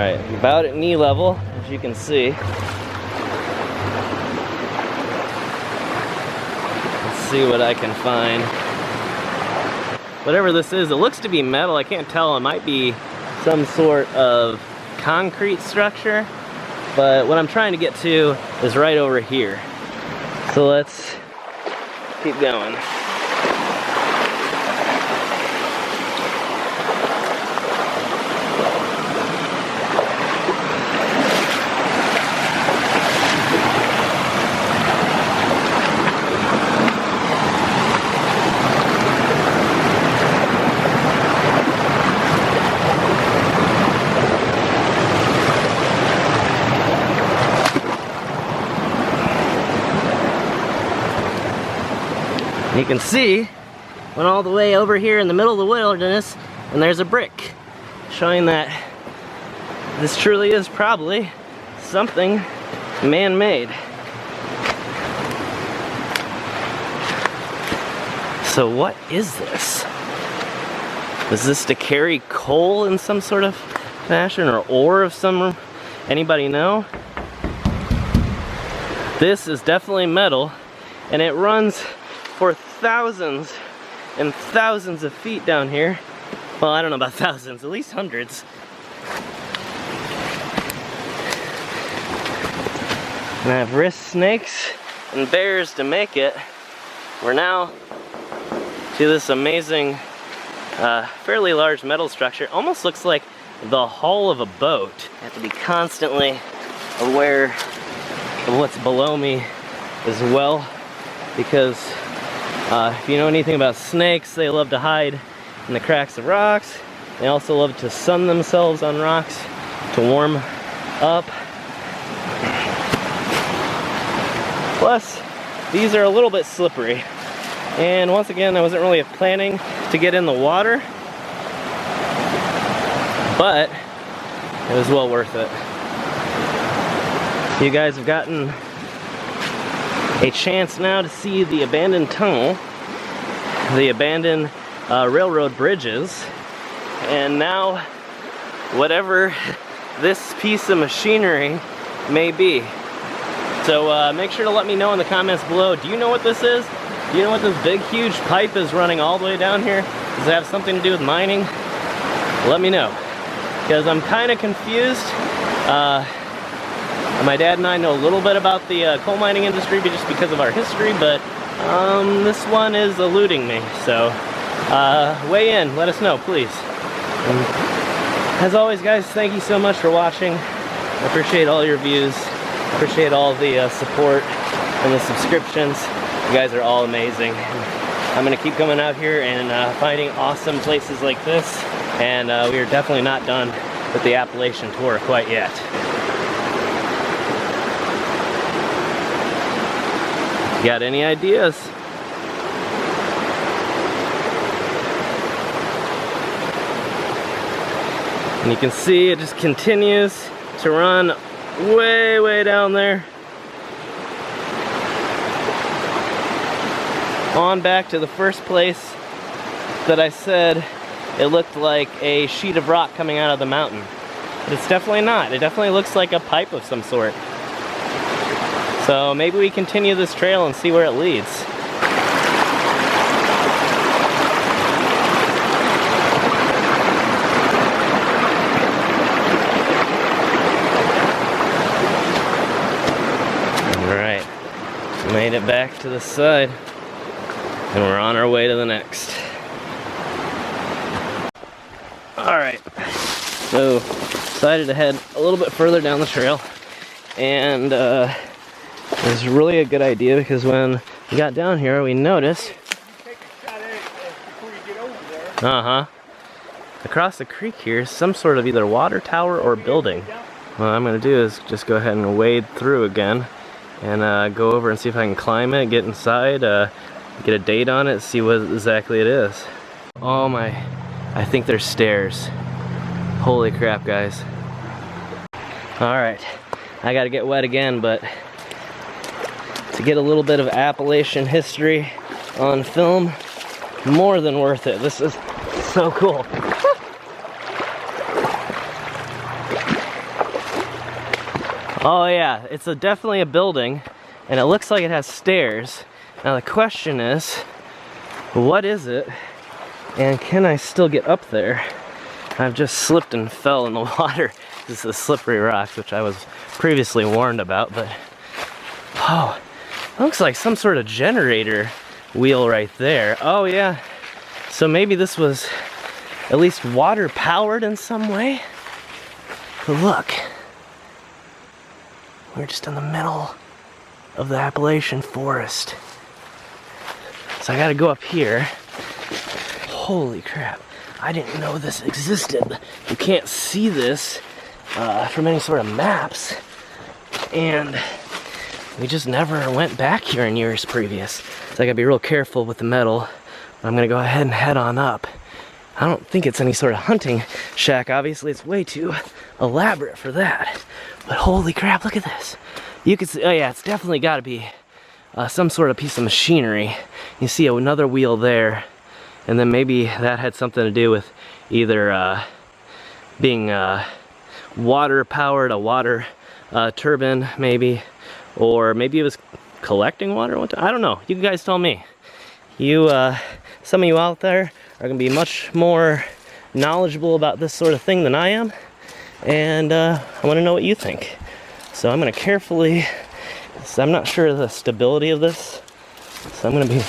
Alright, about at knee level, as you can see. Let's see what I can find. Whatever this is, it looks to be metal. I can't tell. It might be some sort of concrete structure. But what I'm trying to get to is right over here. So let's keep going. You can see, went all the way over here in the middle of the wilderness, and there's a brick showing that this truly is probably something man-made. So what is this? Is this to carry coal in some sort of fashion, or ore of some, anybody know? This is definitely metal, and it runs for thousands and thousands of feet down here. Well, I don't know about thousands, at least hundreds. And I've risked snakes and bears to make it. We're now to this amazing, fairly large metal structure. Almost looks like the hull of a boat. I have to be constantly aware of what's below me as well, because if you know anything about snakes, they love to hide in the cracks of rocks. They also love to sun themselves on rocks to warm up. Plus, these are a little bit slippery. And once again, I wasn't really planning to get in the water, but it was well worth it. You guys have gotten a chance now to see the abandoned tunnel, the abandoned railroad bridges, and now whatever this piece of machinery may be. So make sure to let me know in the comments below. Do you know what this is? Do you know what this big huge pipe is running all the way down here? Does it have something to do with mining? Let me know, because I'm kind of confused. My dad and I know a little bit about the coal mining industry just because of our history, but this one is eluding me. So weigh in, let us know, please. And as always, guys, thank you so much for watching. I appreciate all your views. Appreciate all the support and the subscriptions. You guys are all amazing. I'm gonna keep coming out here and finding awesome places like this. And we are definitely not done with the Appalachian tour quite yet. Got any ideas? And you can see it just continues to run way, way down there. On back to the first place that I said it looked like a sheet of rock coming out of the mountain. But it's definitely not. It definitely looks like a pipe of some sort. So maybe we continue this trail and see where it leads. Alright, made it back to the side, and we're on our way to the next. Alright, so decided to head a little bit further down the trail, and it was really a good idea because when we got down here, we noticed. Across the creek here is some sort of either water tower or building. What I'm gonna do is just go ahead and wade through again and go over and see if I can climb it, get inside, get a date on it, see what exactly it is. Oh my, I think there's stairs. Holy crap, guys. Alright, I gotta get wet again, but to get a little bit of Appalachian history on film, more than worth it. This is so cool. Oh yeah, it's definitely a building, and it looks like it has stairs. Now the question is, what is it, and can I still get up there? I've just slipped and fell in the water. This is slippery rocks, which I was previously warned about, but oh, looks like some sort of generator wheel right there. Oh yeah, so maybe this was at least water powered in some way. But look, we're just in the middle of the Appalachian forest. So I gotta go up here. Holy crap, I didn't know this existed. You can't see this from any sort of maps. And we just never went back here in years previous. So I gotta be real careful with the metal. I'm gonna go ahead and head on up. I don't think it's any sort of hunting shack. Obviously, it's way too elaborate for that. But holy crap, look at this. You can see, oh yeah, it's definitely gotta be some sort of piece of machinery. You see another wheel there. And then maybe that had something to do with either being water powered, a water turbine maybe, or maybe it was collecting water. I don't know. You guys tell me. You, some of you out there are gonna be much more knowledgeable about this sort of thing than I am, and I want to know what you think. So I'm gonna carefully. So I'm not sure of the stability of this, so I'm gonna be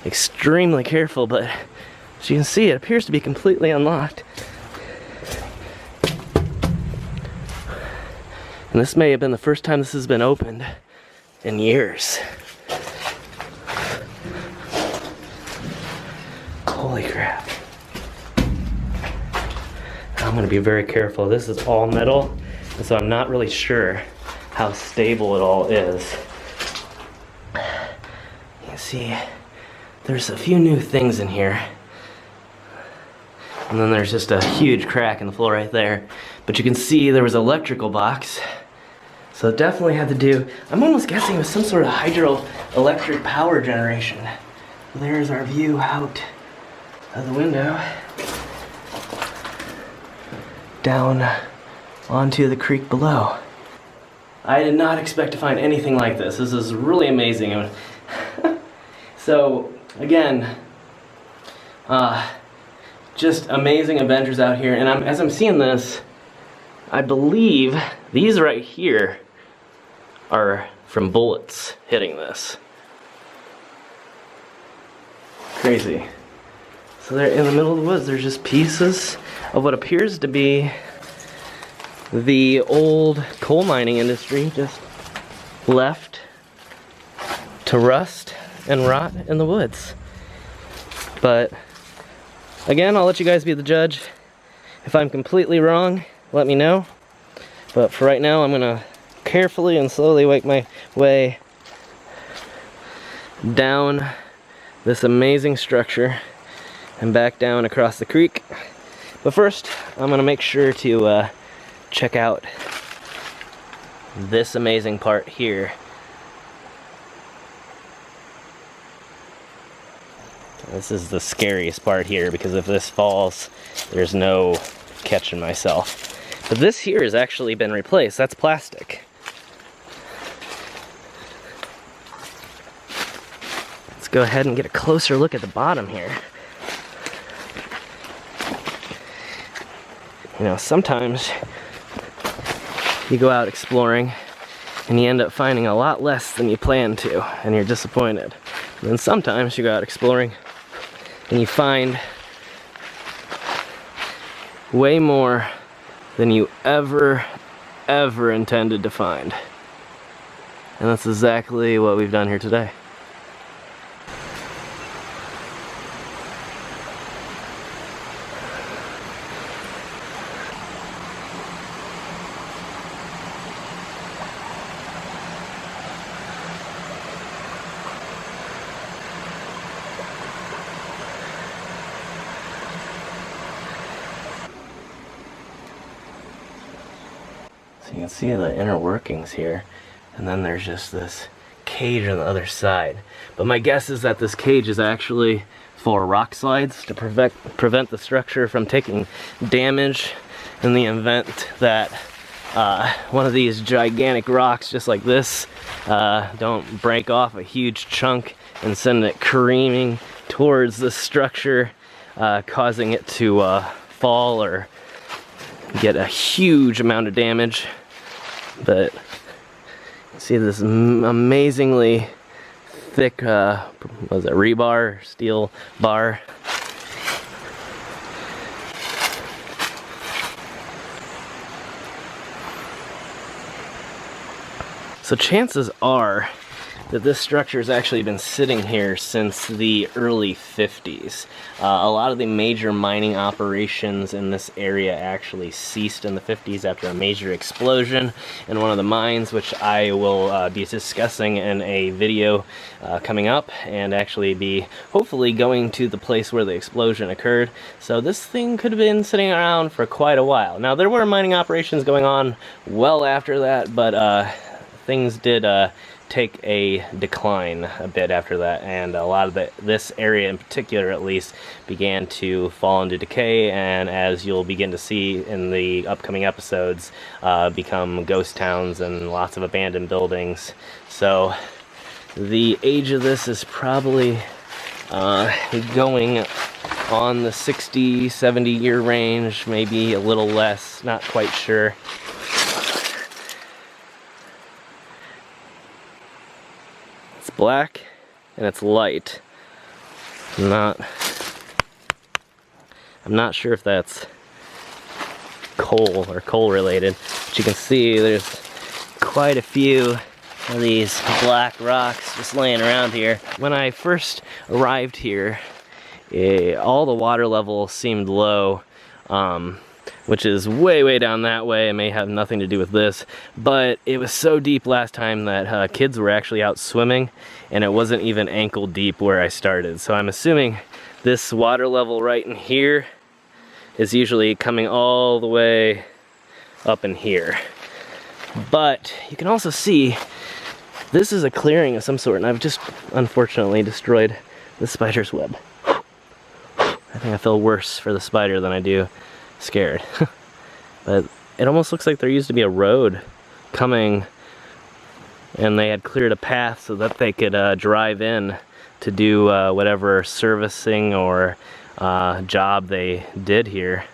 extremely careful, but as you can see, it appears to be completely unlocked. And this may have been the first time this has been opened in years. Holy crap. I'm gonna be very careful. This is all metal, and so I'm not really sure how stable it all is. You can see there's a few new things in here. And then there's just a huge crack in the floor right there. But you can see there was an electrical box. So it definitely had to do, I'm almost guessing it was some sort of hydroelectric power generation. There's our view out of the window. Down onto the creek below. I did not expect to find anything like this. This is really amazing. So, again, just amazing adventures out here. And as I'm seeing this, I believe these right here are from bullets hitting this. Crazy. So they're in the middle of the woods. There's just pieces of what appears to be the old coal mining industry just left to rust and rot in the woods. But again, I'll let you guys be the judge. If I'm completely wrong, let me know. But for right now, I'm gonna carefully and slowly make my way down this amazing structure and back down across the creek. But first, I'm gonna make sure to check out this amazing part here. This is the scariest part here, because if this falls, there's no catching myself. But this here has actually been replaced. That's plastic. Let's go ahead and get a closer look at the bottom here. You know, sometimes you go out exploring and you end up finding a lot less than you planned to, and you're disappointed. And then sometimes you go out exploring and you find way more than you ever intended to find. And that's exactly what we've done here today. So you can see the inner workings here, and then there's just this cage on the other side. But my guess is that this cage is actually for rock slides to prevent the structure from taking damage in the event that one of these gigantic rocks just like this don't break off a huge chunk and send it careening towards the structure, causing it to fall or get a huge amount of damage. But see this amazingly thick, was it rebar, steel bar? So chances are that this structure has actually been sitting here since the early 50s. A lot of the major mining operations in this area actually ceased in the 50s after a major explosion in one of the mines, which I will be discussing in a video coming up, and actually be hopefully going to the place where the explosion occurred. So this thing could have been sitting around for quite a while. Now there were mining operations going on well after that, but things did take a decline a bit after that, and a lot of this area in particular at least began to fall into decay, and as you'll begin to see in the upcoming episodes, become ghost towns and lots of abandoned buildings. So the age of this is probably going on the 60-70 year range, maybe a little less, not quite sure. Black and it's light. I'm not sure if that's coal or coal related, but you can see there's quite a few of these black rocks just laying around here. When I first arrived here, all the water level seemed low, which is way down that way. It may have nothing to do with this, but it was so deep last time that kids were actually out swimming, and it wasn't even ankle deep where I started. So I'm assuming this water level right in here is usually coming all the way up in here. But you can also see this is a clearing of some sort, and I've just unfortunately destroyed the spider's web. I think I feel worse for the spider than I do scared. But it almost looks like there used to be a road coming, and they had cleared a path so that they could drive in to do whatever servicing or job they did here.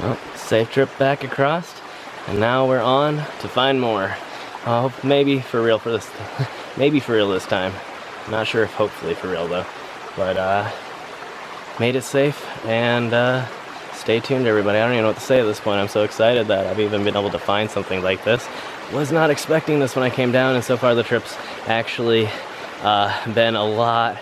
Well, safe trip back across, and now we're on to find more. Oh, maybe for real for this, maybe for real this time. I'm not sure if hopefully for real though. But made it safe, and stay tuned, everybody. I don't even know what to say at this point. I'm so excited that I've even been able to find something like this. Was not expecting this when I came down, and so far the trip's actually been a lot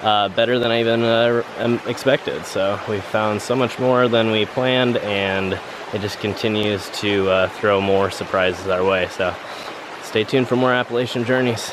better than I even expected. So we found so much more than we planned, and it just continues to throw more surprises our way. So stay tuned for more Appalachian journeys.